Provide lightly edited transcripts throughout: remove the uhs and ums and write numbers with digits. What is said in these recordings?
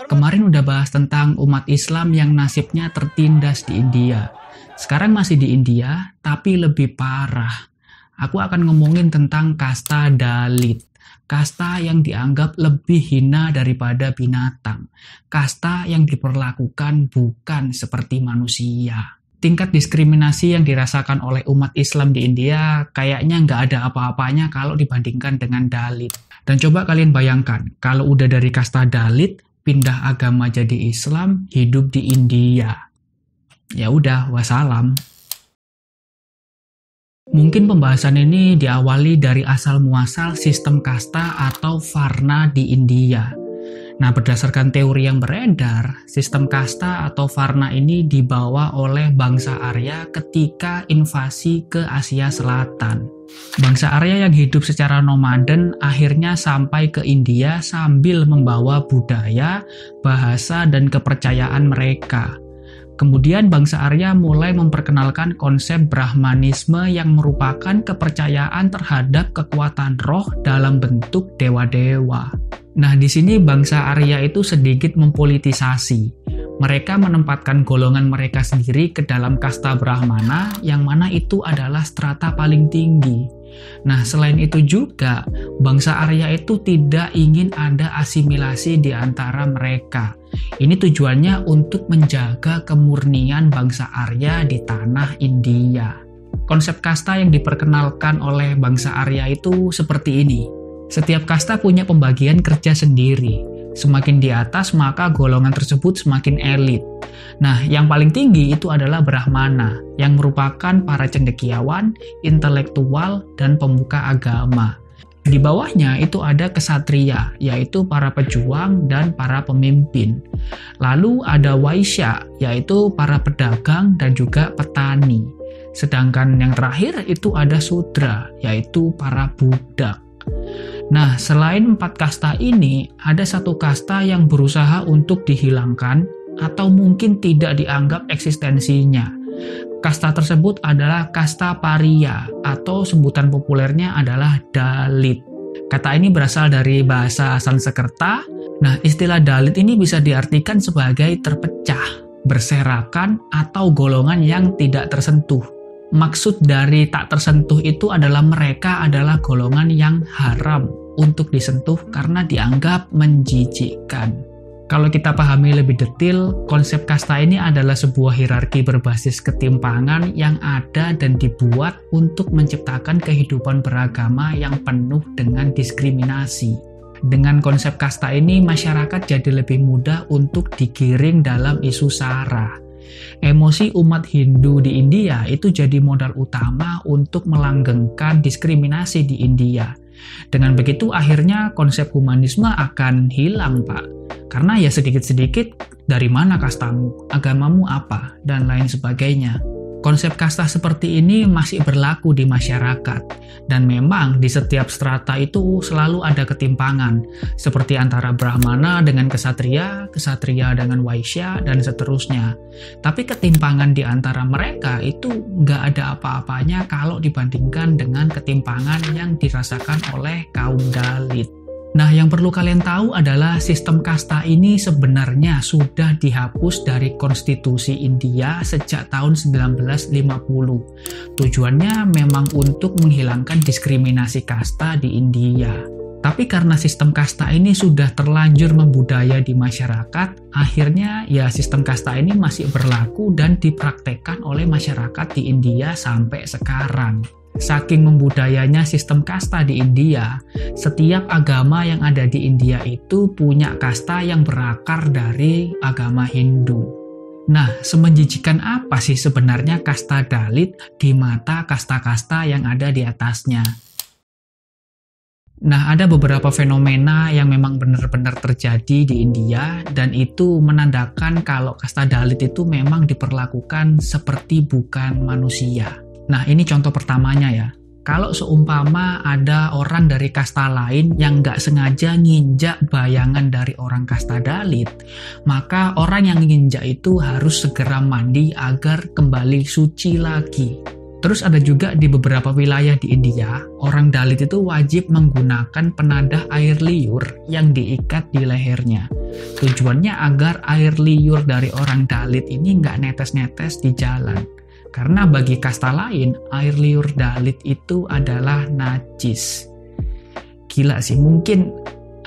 Kemarin udah bahas tentang umat Islam yang nasibnya tertindas di India. Sekarang masih di India, tapi lebih parah. Aku akan ngomongin tentang kasta Dalit. Kasta yang dianggap lebih hina daripada binatang. Kasta yang diperlakukan bukan seperti manusia. Tingkat diskriminasi yang dirasakan oleh umat Islam di India kayaknya nggak ada apa-apanya kalau dibandingkan dengan Dalit. Dan coba kalian bayangkan, kalau udah dari kasta Dalit, pindah agama jadi Islam, hidup di India. Ya udah, wassalam. Mungkin pembahasan ini diawali dari asal-muasal sistem kasta atau Varna di India. Nah, berdasarkan teori yang beredar, sistem kasta atau Varna ini dibawa oleh bangsa Arya ketika invasi ke Asia Selatan. Bangsa Arya yang hidup secara nomaden akhirnya sampai ke India sambil membawa budaya, bahasa, dan kepercayaan mereka. Kemudian bangsa Arya mulai memperkenalkan konsep Brahmanisme yang merupakan kepercayaan terhadap kekuatan roh dalam bentuk dewa-dewa. Nah, di sini bangsa Arya itu sedikit mempolitisasi. Mereka menempatkan golongan mereka sendiri ke dalam kasta Brahmana, yang mana itu adalah strata paling tinggi. Nah, selain itu juga, bangsa Arya itu tidak ingin ada asimilasi di antara mereka. Ini tujuannya untuk menjaga kemurnian bangsa Arya di tanah India. Konsep kasta yang diperkenalkan oleh bangsa Arya itu seperti ini. Setiap kasta punya pembagian kerja sendiri. Semakin di atas, maka golongan tersebut semakin elit. Nah, yang paling tinggi itu adalah Brahmana, yang merupakan para cendekiawan, intelektual, dan pemuka agama. Di bawahnya itu ada Ksatria, yaitu para pejuang dan para pemimpin. Lalu ada Waisya, yaitu para pedagang dan juga petani. Sedangkan yang terakhir itu ada Sudra, yaitu para budak. Nah, selain 4 kasta ini, ada satu kasta yang berusaha untuk dihilangkan atau mungkin tidak dianggap eksistensinya. Kasta tersebut adalah kasta Pariya atau sebutan populernya adalah Dalit. Kata ini berasal dari bahasa Sanskerta. Nah, istilah Dalit ini bisa diartikan sebagai terpecah, berserakan, atau golongan yang tidak tersentuh. Maksud dari tak tersentuh itu adalah mereka adalah golongan yang haram untuk disentuh karena dianggap menjijikkan. Kalau kita pahami lebih detail, konsep kasta ini adalah sebuah hierarki berbasis ketimpangan yang ada dan dibuat untuk menciptakan kehidupan beragama yang penuh dengan diskriminasi. Dengan konsep kasta ini, masyarakat jadi lebih mudah untuk digiring dalam isu SARA. Emosi umat Hindu di India itu jadi modal utama untuk melanggengkan diskriminasi di India. Dengan begitu akhirnya konsep humanisme akan hilang, Pak. Karena ya sedikit-sedikit dari mana kastamu, agamamu apa, dan lain sebagainya. Konsep kasta seperti ini masih berlaku di masyarakat. Dan memang di setiap strata itu selalu ada ketimpangan. Seperti antara Brahmana dengan Ksatria, Ksatria dengan Waisya, dan seterusnya. Tapi ketimpangan di antara mereka itu nggak ada apa-apanya kalau dibandingkan dengan ketimpangan yang dirasakan oleh kaum Dalit. Nah, yang perlu kalian tahu adalah sistem kasta ini sebenarnya sudah dihapus dari konstitusi India sejak tahun 1950. Tujuannya memang untuk menghilangkan diskriminasi kasta di India. Tapi karena sistem kasta ini sudah terlanjur membudaya di masyarakat, akhirnya ya sistem kasta ini masih berlaku dan dipraktekkan oleh masyarakat di India sampai sekarang. Saking membudayanya sistem kasta di India, setiap agama yang ada di India itu punya kasta yang berakar dari agama Hindu. Nah, semenjijikan apa sih sebenarnya kasta Dalit di mata kasta-kasta yang ada di atasnya? Nah, ada beberapa fenomena yang memang benar-benar terjadi di India dan itu menandakan kalau kasta Dalit itu memang diperlakukan seperti bukan manusia. Nah, ini contoh pertamanya ya. Kalau seumpama ada orang dari kasta lain yang nggak sengaja nginjak bayangan dari orang kasta Dalit, maka orang yang nginjak itu harus segera mandi agar kembali suci lagi. Terus ada juga di beberapa wilayah di India, orang Dalit itu wajib menggunakan penadah air liur yang diikat di lehernya. Tujuannya agar air liur dari orang Dalit ini nggak netes-netes di jalan. Karena bagi kasta lain, air liur Dalit itu adalah najis. Gila sih, mungkin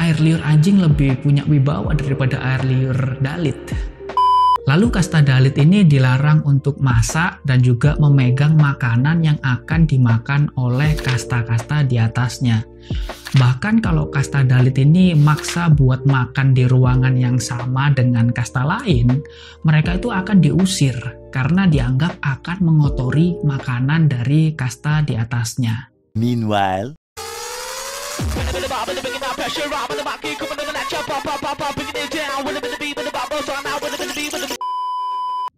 air liur anjing lebih punya wibawa daripada air liur Dalit. Lalu kasta Dalit ini dilarang untuk masak dan juga memegang makanan yang akan dimakan oleh kasta-kasta di atasnya. Bahkan kalau kasta Dalit ini maksa buat makan di ruangan yang sama dengan kasta lain, mereka itu akan diusir karena dianggap akan mengotori makanan dari kasta di atasnya. Meanwhile,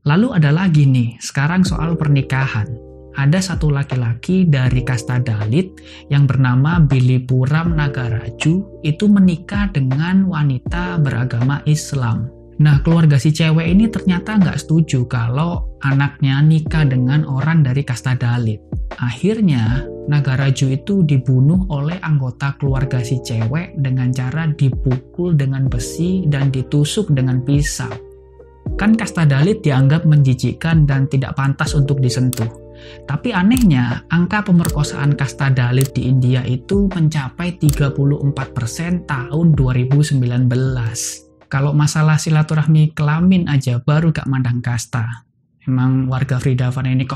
lalu ada lagi nih, sekarang soal pernikahan. Ada satu laki-laki dari kasta Dalit yang bernama Billy Puram Nagaraju itu menikah dengan wanita beragama Islam. Nah, keluarga si cewek ini ternyata nggak setuju kalau anaknya nikah dengan orang dari kasta Dalit. Akhirnya, Nagaraju itu dibunuh oleh anggota keluarga si cewek dengan cara dipukul dengan besi dan ditusuk dengan pisau. Kan kasta Dalit dianggap menjijikkan dan tidak pantas untuk disentuh. Tapi anehnya, angka pemerkosaan kasta Dalit di India itu mencapai 34% tahun 2019. Kalau masalah silaturahmi kelamin aja baru gak mandang kasta. Emang warga Vrindavan ini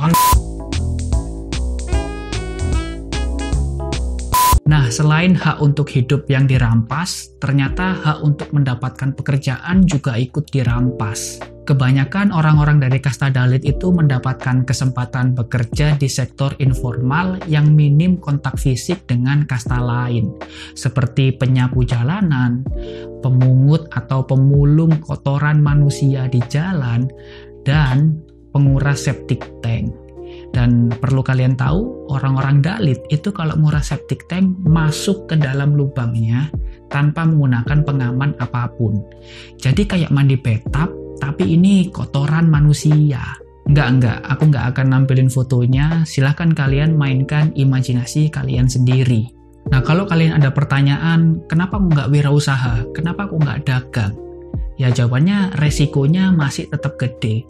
Nah, selain hak untuk hidup yang dirampas, ternyata hak untuk mendapatkan pekerjaan juga ikut dirampas. Kebanyakan orang-orang dari kasta Dalit itu mendapatkan kesempatan bekerja di sektor informal yang minim kontak fisik dengan kasta lain, seperti penyapu jalanan, pemungut atau pemulung kotoran manusia di jalan, dan penguras septic tank. Dan perlu kalian tahu, orang-orang Dalit itu kalau nguras septic tank masuk ke dalam lubangnya tanpa menggunakan pengaman apapun. Jadi kayak mandi bathtub, tapi ini kotoran manusia. Enggak, aku nggak akan nampilin fotonya, silahkan kalian mainkan imajinasi kalian sendiri. Nah, kalau kalian ada pertanyaan, kenapa aku nggak wirausaha? Kenapa aku nggak dagang? Ya jawabannya, resikonya masih tetap gede.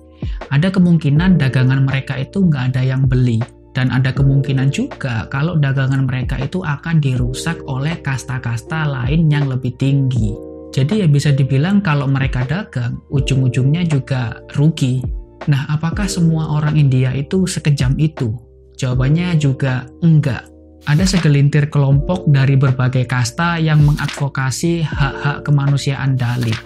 Ada kemungkinan dagangan mereka itu nggak ada yang beli. Dan ada kemungkinan juga kalau dagangan mereka itu akan dirusak oleh kasta-kasta lain yang lebih tinggi. Jadi ya bisa dibilang kalau mereka dagang, ujung-ujungnya juga rugi. Nah, apakah semua orang India itu sekejam itu? Jawabannya juga enggak. Ada segelintir kelompok dari berbagai kasta yang mengadvokasi hak-hak kemanusiaan Dalit.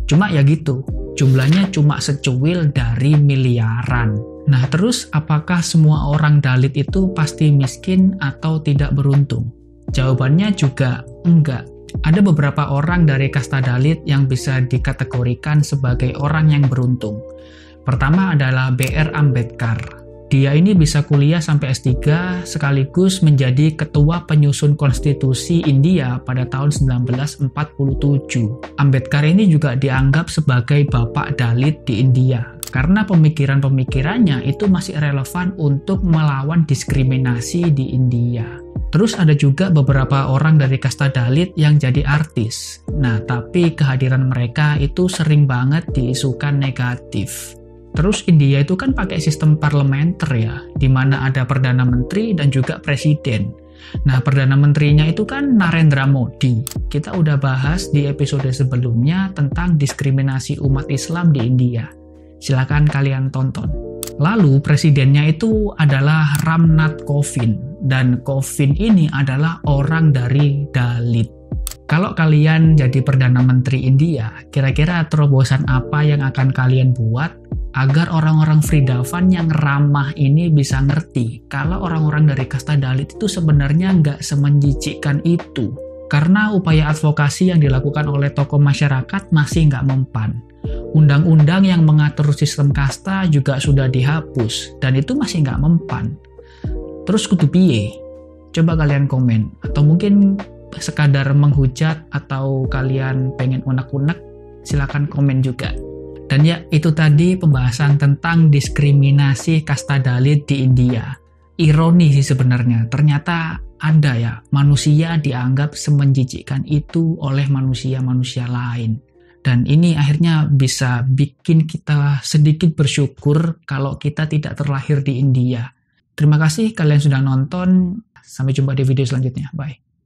Cuma ya gitu, jumlahnya cuma secuil dari miliaran. Nah, terus apakah semua orang Dalit itu pasti miskin atau tidak beruntung? Jawabannya juga enggak. Ada beberapa orang dari kasta Dalit yang bisa dikategorikan sebagai orang yang beruntung. Pertama adalah B.R. Ambedkar. Dia ini bisa kuliah sampai S3 sekaligus menjadi ketua penyusun konstitusi India pada tahun 1947. Ambedkar ini juga dianggap sebagai bapak Dalit di India karena pemikiran-pemikirannya itu masih relevan untuk melawan diskriminasi di India. Terus ada juga beberapa orang dari kasta Dalit yang jadi artis. Nah, tapi kehadiran mereka itu sering banget diisukan negatif. Terus India itu kan pakai sistem parlementer ya, di mana ada Perdana Menteri dan juga Presiden. Nah, Perdana Menterinya itu kan Narendra Modi. Kita udah bahas di episode sebelumnya tentang diskriminasi umat Islam di India. Silakan kalian tonton. Lalu presidennya itu adalah Ram Nath Kovind, dan Kovind ini adalah orang dari Dalit. Kalau kalian jadi Perdana Menteri India, kira-kira terobosan apa yang akan kalian buat agar orang-orang Vrindavan yang ramah ini bisa ngerti kalau orang-orang dari kasta Dalit itu sebenarnya nggak semenjijikkan itu. Karena upaya advokasi yang dilakukan oleh tokoh masyarakat masih nggak mempan. Undang-undang yang mengatur sistem kasta juga sudah dihapus, dan itu masih nggak mempan. Terus kudu piye? Coba kalian komen, atau mungkin sekadar menghujat, atau kalian pengen unek-unek, silakan komen juga. Dan ya, itu tadi pembahasan tentang diskriminasi kasta Dalit di India. ironi sih sebenarnya. Ternyata ada ya, manusia dianggap semenjijikkan itu oleh manusia-manusia lain. Dan ini akhirnya bisa bikin kita sedikit bersyukur kalau kita tidak terlahir di India. Terima kasih kalian sudah nonton. Sampai jumpa di video selanjutnya. Bye.